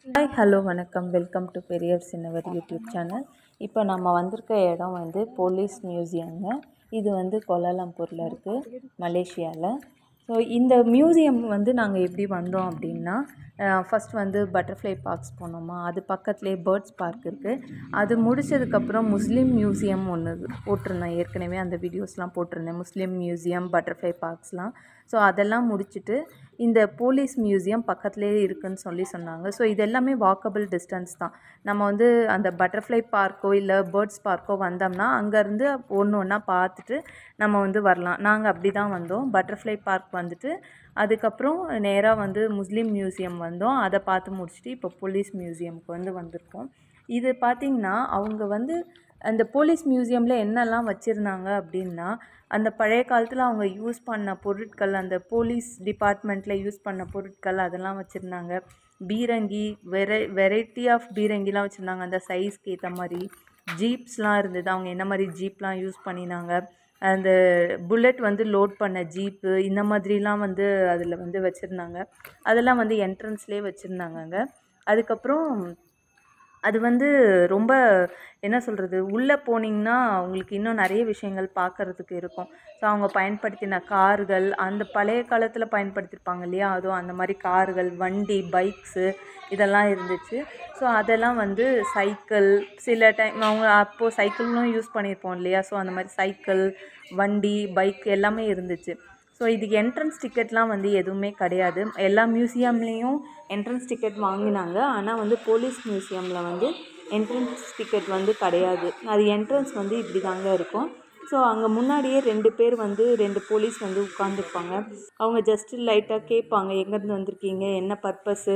Hi hello வணக்கம். Welcome to Periyar Chinnavar YouTube channel. இப்போ நம்ம வந்திருக்க இடம் வந்து போலீஸ் மியூசியம்ங்க. இது வந்து கோலாலம்பூரில் இருக்குது, மலேசியாவில். ஸோ இந்த மியூசியம் வந்து நாங்கள் எப்படி வந்தோம் அப்படின்னா, ஃபஸ்ட் வந்து பட்டர்ஃப்ளை பார்க்ஸ் போனோமா, அது பக்கத்துலேயே பேர்ட்ஸ் பார்க் இருக்குது. அது முடித்ததுக்கப்புறம் முஸ்லீம் மியூசியம் ஒன்று போட்டிருந்தேன், ஏற்கனவே அந்த வீடியோஸ்லாம் போட்டிருந்தேன், முஸ்லீம் மியூசியம், பட்டர்ஃப்ளை பார்க்ஸ்லாம். ஸோ அதெல்லாம் முடிச்சுட்டு இந்த போலீஸ் மியூசியம் பக்கத்துலேயே இருக்குதுன்னு சொன்னாங்க. ஸோ இது எல்லாமே வாக்கபிள் டிஸ்டன்ஸ் தான். நம்ம வந்து அந்த பட்டர்ஃப்ளை பார்க்கோ இல்லை பேர்ட்ஸ் பார்க்கோ வந்தோம்னா அங்கேருந்து ஒன்று ஒன்றா பார்த்துட்டு நம்ம வந்து வரலாம். நாங்கள் அப்படி தான் வந்தோம். பட்டர்ஃப்ளை பார்க் வந்துட்டு அதுக்கப்புறம் நேராக வந்து முஸ்லீம் மியூசியம் வந்தோம். அதை பார்த்து முடிச்சுட்டு இப்போ போலீஸ் மியூசியமுக்கு வந்து வந்திருக்கோம். இது பார்த்திங்கன்னா அவங்க வந்து அந்த போலீஸ் மியூசியமில் என்னெல்லாம் வச்சுருந்தாங்க அப்படின்னா, அந்த பழைய காலத்தில் அவங்க யூஸ் பண்ண பொருட்கள், அந்த போலீஸ் டிபார்ட்மெண்ட்டில் யூஸ் பண்ண பொருட்கள் அதெல்லாம் வச்சுருந்தாங்க. பீரங்கி, வெரைட்டி ஆஃப் பீரங்கிலாம் வச்சுருந்தாங்க. அந்த சைஸ்க்கு ஏற்ற மாதிரி ஜீப்ஸ்லாம் இருந்தது. அவங்க என்ன மாதிரி ஜீப்லாம் யூஸ் பண்ணினாங்க, அந்த புல்லட் வந்து லோட் பண்ண ஜீப்பு, இந்த மாதிரிலாம் வந்து அதில் வந்து வச்சுருந்தாங்க. அதெல்லாம் வந்து என்ட்ரன்ஸ்லேயே வச்சுருந்தாங்கங்க. அதுக்கப்புறம் அது வந்து ரொம்ப என்ன சொல்கிறது, உள்ளே போனீங்கன்னா உங்களுக்கு இன்னும் நிறைய விஷயங்கள் பார்க்குறதுக்கு இருக்கும். ஸோ அவங்க பயன்படுத்தின கார்கள், அந்த பழைய காலத்தில் பயன்படுத்தியிருப்பாங்க இல்லையா, அதுவும் அந்த மாதிரி கார்கள், வண்டி, பைக்ஸு இதெல்லாம் இருந்துச்சு. ஸோ அதெல்லாம் வந்து சைக்கிள், சில டைம் அவங்க அப்போது சைக்கிளும் யூஸ் பண்ணியிருப்போம் இல்லையா, ஸோ அந்த மாதிரி சைக்கிள், வண்டி, பைக் எல்லாமே இருந்துச்சு. ஸோ இதுக்கு என்ட்ரன்ஸ் டிக்கெட்லாம் வந்து எதுவுமே கிடையாது. எல்லா மியூசியம்லேயும் என்ட்ரன்ஸ் டிக்கெட் வாங்கினாங்க. ஆனால் வந்து போலீஸ் மியூசியமில் வந்து என்ட்ரன்ஸ் டிக்கெட் வந்து கிடையாது. அது என்ட்ரன்ஸ் வந்து இப்படி தாங்க இருக்கும். ஸோ அங்கே முன்னாடியே 2 பேர் வந்து 2 போலீஸ் வந்து உட்காந்துருப்பாங்க. அவங்க ஜஸ்ட்டு லைட்டாக கேட்பாங்க, எங்கேருந்து வந்திருக்கீங்க, என்ன பர்பஸ்ஸு,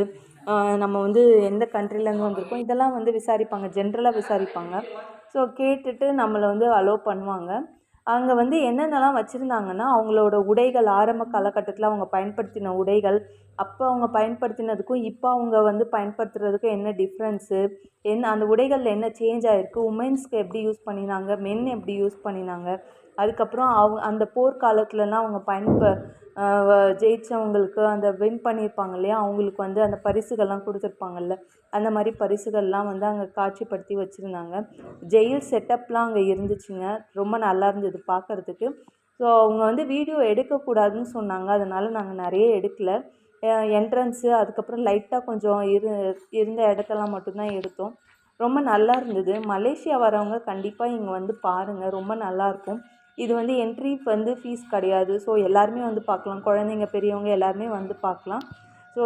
நம்ம வந்து எந்த கண்ட்ரிலேருந்து வந்திருக்கோம், இதெல்லாம் வந்து விசாரிப்பாங்க, ஜென்ரலாக விசாரிப்பாங்க. ஸோ கேட்டுட்டு நம்மளை வந்து அலோவ் பண்ணுவாங்க. அங்கே வந்து என்னென்னலாம் வச்சுருந்தாங்கன்னா, அவங்களோட உடைகள், ஆரம்ப காலகட்டத்தில் அவங்க பயன்படுத்தின உடைகள், அப்போ அவங்க பயன்படுத்தினதுக்கும் இப்போ அவங்க வந்து பயன்படுத்துகிறதுக்கும் என்ன டிஃப்ரென்ஸு, என்ன அந்த உடைகளில் என்ன சேஞ்ச் ஆகிருக்கு, உமன்ஸ்க்கு எப்படி யூஸ் பண்ணினாங்க, மென் எப்படி யூஸ் பண்ணினாங்க, அதுக்கப்புறம் அந்த போர்க்காலத்துலலாம் அவங்க ஜெயித்தவங்களுக்கு அந்த வின் பண்ணியிருப்பாங்க இல்லையா, அவங்களுக்கு வந்து அந்த பரிசுகள்லாம் கொடுத்துருப்பாங்கல்ல, அந்த மாதிரி பரிசுகள்லாம் வந்து அங்கே காட்சிப்படுத்தி வச்சுருந்தாங்க. ஜெயில் செட்டப்லாம் அங்கே இருந்துச்சுங்க. ரொம்ப நல்லா இருந்தது பார்க்குறதுக்கு. ஸோ அவங்க வந்து வீடியோ எடுக்கக்கூடாதுன்னு சொன்னாங்க. அதனால் நாங்கள் நிறைய எடுக்கல. என்ட்ரன்ஸு அதுக்கப்புறம் லைட்டாக கொஞ்சம் இருந்த இடத்தெல்லாம் மட்டும்தான் எடுத்தோம். ரொம்ப நல்லா இருந்தது. மலேசியா வரவங்க கண்டிப்பாக இங்கே வந்து பாருங்கள், ரொம்ப நல்லாயிருக்கும். இது வந்து என்ட்ரி வந்து ஃபீஸ் கிடையாது. ஸோ எல்லாருமே வந்து பார்க்கலாம். குழந்தைங்க, பெரியவங்க எல்லாருமே வந்து பார்க்கலாம். ஸோ